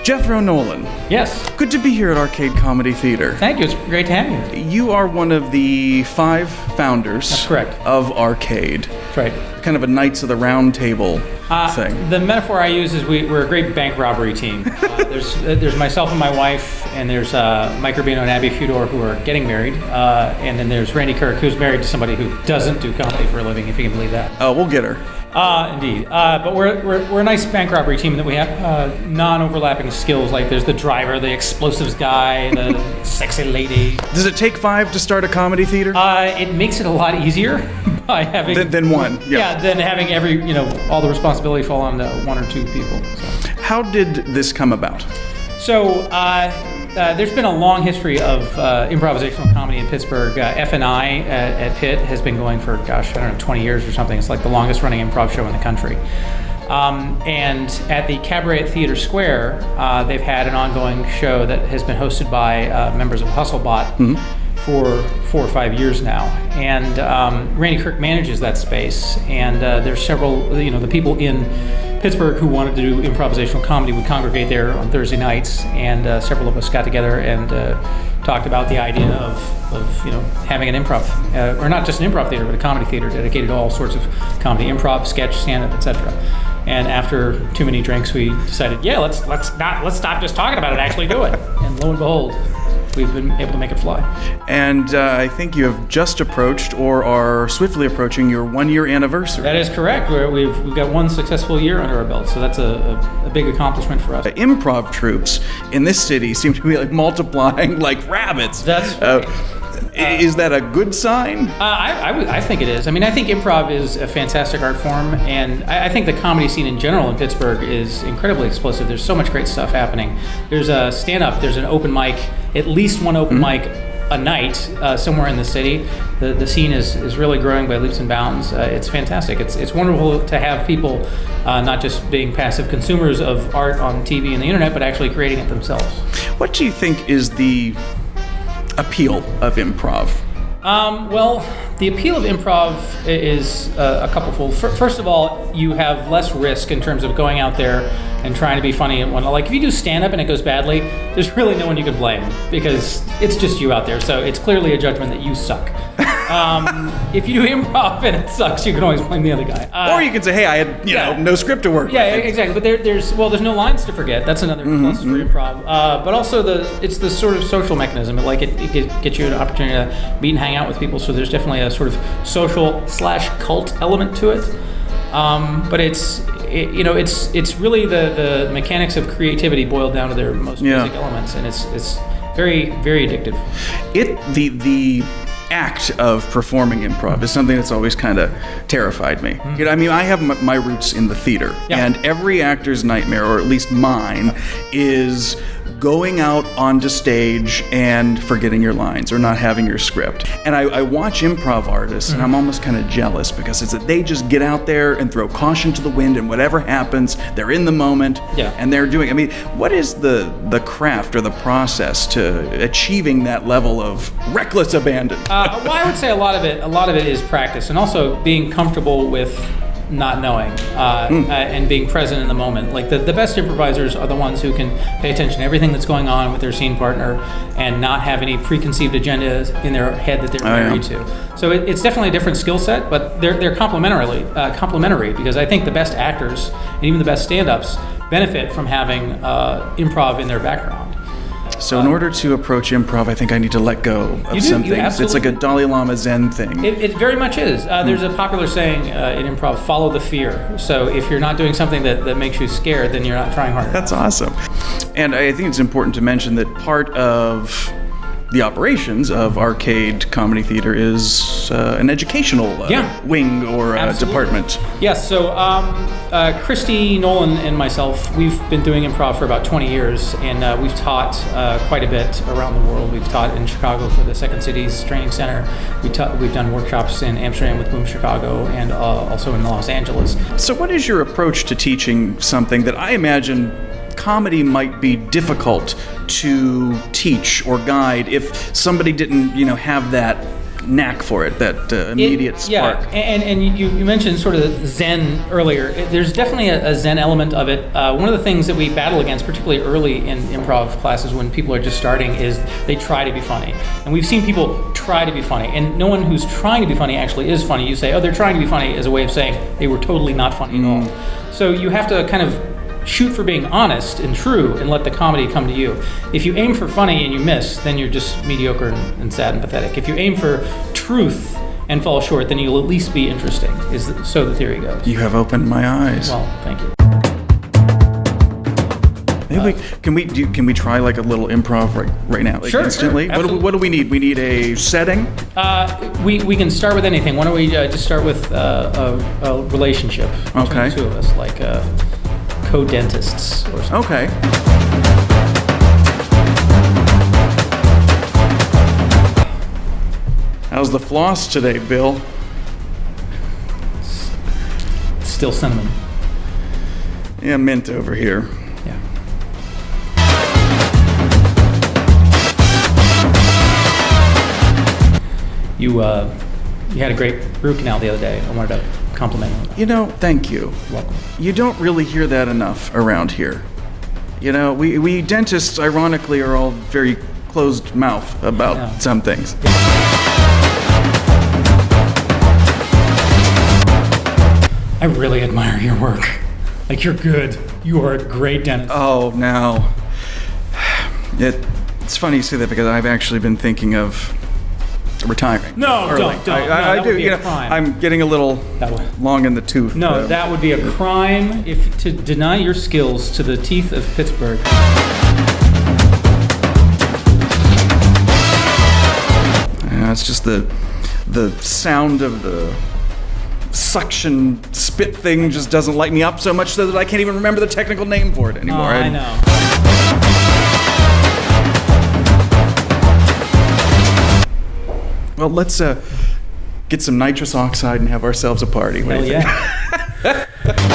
JETHRO NOLEN. Yes. Good to be here at Arcade Comedy Theater. Thank you. It's great to have you. You are one of the 5 founders. That's correct. Of Arcade. That's right. Kind of a Knights of the Round Table thing. The metaphor I use is we're a great bank robbery team. There's myself and my wife, and there's Mike Rubino and Abby Fudor who are getting married, and then there's Randy Kirk, who's married to somebody who doesn't do comedy for a living, if you can believe that. Oh, we'll get her. Indeed. But we're a nice bank robbery team that we have non-overlapping skills. Like there's the driver, the explosives guy, the sexy lady. Does it take 5 to start a comedy theater? It makes it a lot easier by having than one. Yeah. Than having all the responsibility fall on 1 or 2 people. So. How did this come about? So there's been a long history of improvisational comedy in Pittsburgh. F&I at Pitt has been going for, 20 years or something. It's like the longest running improv show in the country. And at the Cabaret at Theater Square, they've had an ongoing show that has been hosted by members of Hustlebot for 4 or 5 years now. And Randy Kirk manages that space. And there's several, the people in Pittsburgh who wanted to do improvisational comedy would congregate there on Thursday nights, and several of us got together and talked about the idea of having an improv, or not just an improv theater, but a comedy theater dedicated to all sorts of comedy, improv, sketch, stand-up, etc. And after too many drinks, we decided, let's stop just talking about it, actually do it. And lo and behold, we've been able to make it fly. And I think you have just approached, or are swiftly approaching, your 1-year anniversary. That is correct. We've got 1 successful year under our belt, so that's a big accomplishment for us. Improv troops in this city seem to be like multiplying like rabbits. That's right. Is that a good sign? I think it is. I mean, I think improv is a fantastic art form, and I think the comedy scene in general in Pittsburgh is incredibly explosive. There's so much great stuff happening. There's a stand-up, there's an open mic, at least one open mic a night somewhere in the city. The scene is really growing by leaps and bounds. It's fantastic. It's wonderful to have people not just being passive consumers of art on TV and the internet, but actually creating it themselves. What do you think is the appeal of improv? Well, the appeal of improv is a couplefold. First of all, you have less risk in terms of going out there and trying to be funny and whatnot. Like if you do stand-up and it goes badly, there's really no one you can blame because it's just you out there. So it's clearly a judgment that you suck. If you do improv and it sucks, you can always blame the other guy. Or you can say, hey, I had no script to work with. Yeah, exactly. But there's no lines to forget. That's another plus for improv. But also it's the sort of social mechanism. It gets you an opportunity to meet and hang out with people. So there's definitely a sort of social/cult element to it. But it's really the mechanics of creativity boiled down to their most basic elements, and it's very, very addictive. The act of performing improv is something that's always kind of terrified me. I have my roots in the theater, and every actor's nightmare, or at least mine, is going out onto stage and forgetting your lines or not having your script. And I watch improv artists, and I'm almost kind of jealous because it's that they just get out there and throw caution to the wind, and whatever happens, they're in the moment, and they're doing. I mean, what is the craft or the process to achieving that level of reckless abandon? Well, I would say a lot of it is practice, and also being comfortable with not knowing and being present in the moment. Like the best improvisers are the ones who can pay attention to everything that's going on with their scene partner and not have any preconceived agendas in their head that they're married to. So it's definitely a different skill set, but they're complementary because I think the best actors and even the best stand-ups benefit from having improv in their background. So in order to approach improv, I think I need to let go of some things. It's like a Dalai Lama Zen thing. It very much is. There's a popular saying in improv, follow the fear. So if you're not doing something that makes you scared, then you're not trying hard enough. That's awesome. And I think it's important to mention that part of the operations of Arcade Comedy Theater is an educational wing or department. Yes, so Christy Nolen and myself, we've been doing improv for about 20 years, and we've taught quite a bit around the world. We've taught in Chicago for the Second Cities Training Center. We've done workshops in Amsterdam with Boom Chicago, and also in Los Angeles. So what is your approach to teaching something that I imagine comedy might be difficult to teach or guide if somebody didn't, have that knack for it, that immediate spark. Yeah, and you mentioned sort of Zen earlier. There's definitely a Zen element of it. One of the things that we battle against, particularly early in improv classes when people are just starting, is they try to be funny. And we've seen people try to be funny, and no one who's trying to be funny actually is funny. You say, oh, they're trying to be funny, as a way of saying they were totally not funny at all. So you have to kind of shoot for being honest and true and let the comedy come to you. If you aim for funny and you miss, then you're just mediocre and sad and pathetic. If you aim for truth and fall short, then you'll at least be interesting, so the theory goes. You have opened my eyes. Well, thank you. Maybe can we try like a little improv right now, like Sure, instantly? sure, What do we need? We need a setting. We can start with anything. Why don't we just start with a relationship between Okay. the two of us, like co-dentists or something. Okay. How's the floss today, Bill? Still cinnamon. Yeah, mint over here. Yeah. You had a great root canal the other day. I wanted to compliment you on that. You know, thank you. You're welcome. You don't really hear that enough around here. You know, we dentists, ironically, are all very closed mouth about Yeah. some things. I really admire your work. Like, you're good. You are a great dentist. Oh, now. It's funny you say that because I've actually been thinking of retiring. No, early. don't. No, I that do. would be a know, crime. I'm getting a little That would- long in the tooth. No, that would be a crime if to deny your skills to the teeth of Pittsburgh. It's just the sound of the suction spit thing just doesn't light me up so much so that I can't even remember the technical name for it anymore. I know. Well, let's get some nitrous oxide and have ourselves a party. What Hell do you think? yeah.